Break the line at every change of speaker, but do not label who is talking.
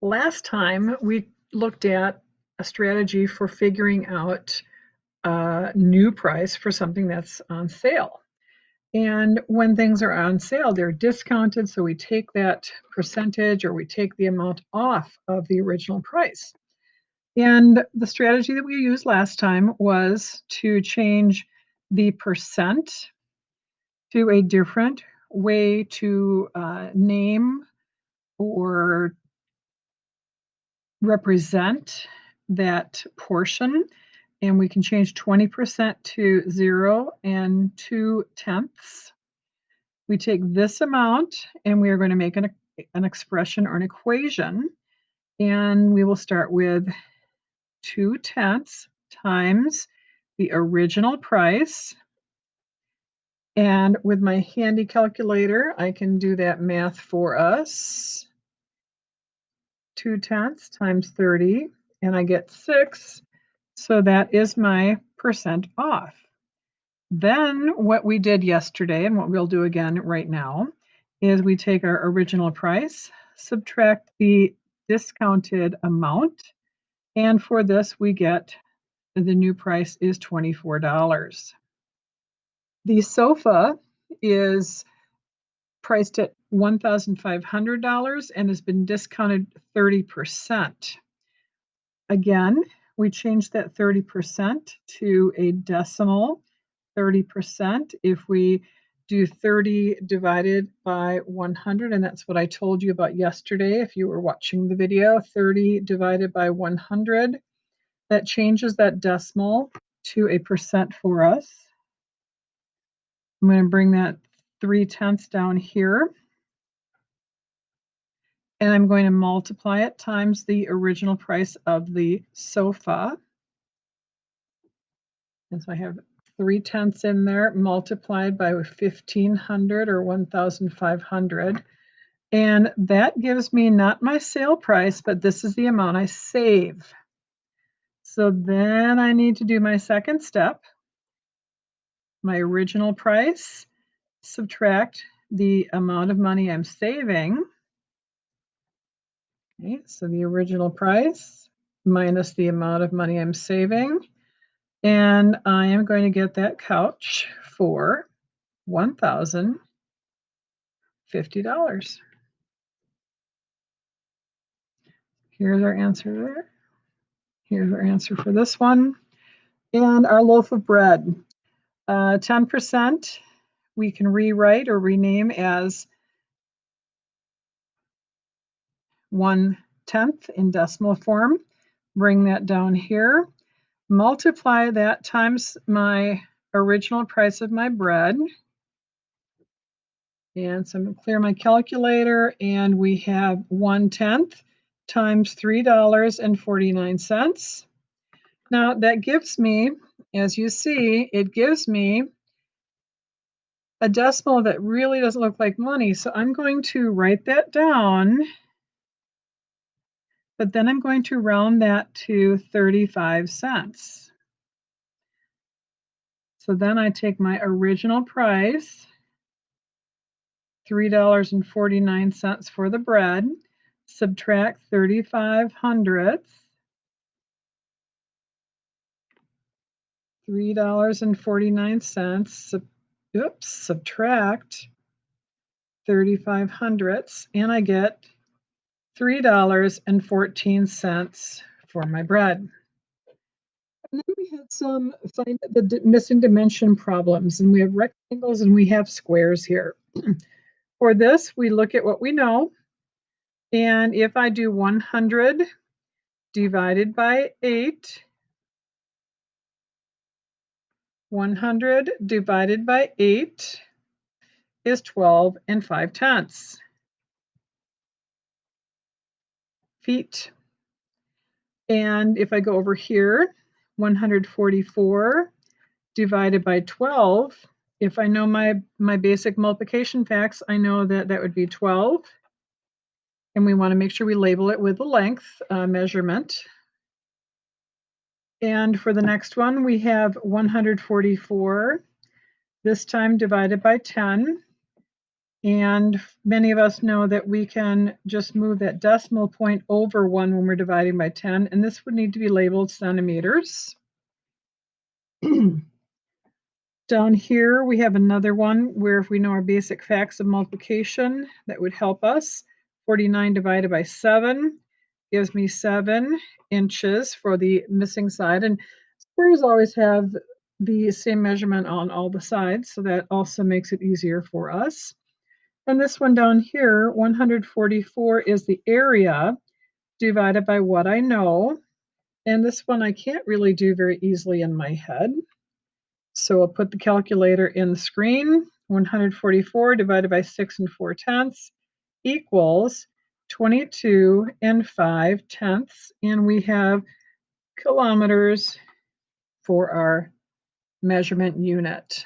Last time we looked at a strategy for figuring out a new price for something that's on sale. And when things are on sale, they're discounted, so we take that percentage or we take the amount off of the original price. And the strategy that we used last time was to change the percent to a different way to name or represent that portion, and we can change 20% to 0 and 2/10. We take this amount and we are going to make an expression or an equation, and we will start with 2/10 times the original price. And with my handy calculator, I can do that math for us. 2/10 times 30, and I get 6. So that is my percent off. Then what we did yesterday and what we'll do again right now is we take our original price, subtract the discounted amount, and for this we get the new price is $24. The sofa is priced at $1,500 and has been discounted 30%. Again, we changed that 30% to a decimal. 30%, if we do 30 divided by 100, and that's what I told you about yesterday if you were watching the video, 30 divided by 100, that changes that decimal to a percent for us. I'm going to bring that 3/10 down here, and I'm going to multiply it times the original price of the sofa. And so I have 3/10 in there multiplied by 1,500 or 1,500. And that gives me not my sale price, but this is the amount I save. So then I need to do my second step. My original price, subtract the amount of money I'm saving. Okay, so the original price minus the amount of money I'm saving. And I am going to get that couch for $1,050. Here's our answer there. Here's our answer for this one. And our loaf of bread. 10% we can rewrite or rename as 1/10 in decimal form. Bring that down here. Multiply that times my original price of my bread. And so I'm going to clear my calculator, and we have 1/10 times $3.49. Now that gives me, as you see, it gives me a decimal that really doesn't look like money. So I'm going to write that down, but then I'm going to round that to 35 cents. So then I take my original price, $3.49 for the bread, subtract 35 hundredths, $3.49, subtract 35 hundredths, and I get $3.14 for my bread. And then we had some find the missing dimension problems, and we have rectangles and we have squares here. For this, we look at what we know, and if I do 100 divided by 8, 100 divided by 8 is 12 and 5/10 feet. And if I go over here, 144 divided by 12, if I know my basic multiplication facts, I know that that would be 12. And we want to make sure we label it with the length measurement. And for the next one, we have 144, this time divided by 10. And many of us know that we can just move that decimal point over 1 when we're dividing by 10, and this would need to be labeled centimeters. Down here, we have another one where if we know our basic facts of multiplication, that would help us. 49 divided by 7 gives me 7 inches for the missing side. And squares always have the same measurement on all the sides, so that also makes it easier for us. And this one down here, 144 is the area divided by what I know. And this one I can't really do very easily in my head. So I'll put the calculator in the screen. 144 divided by 6 and 4 tenths equals 22 and 5 tenths. And we have kilometers for our measurement unit.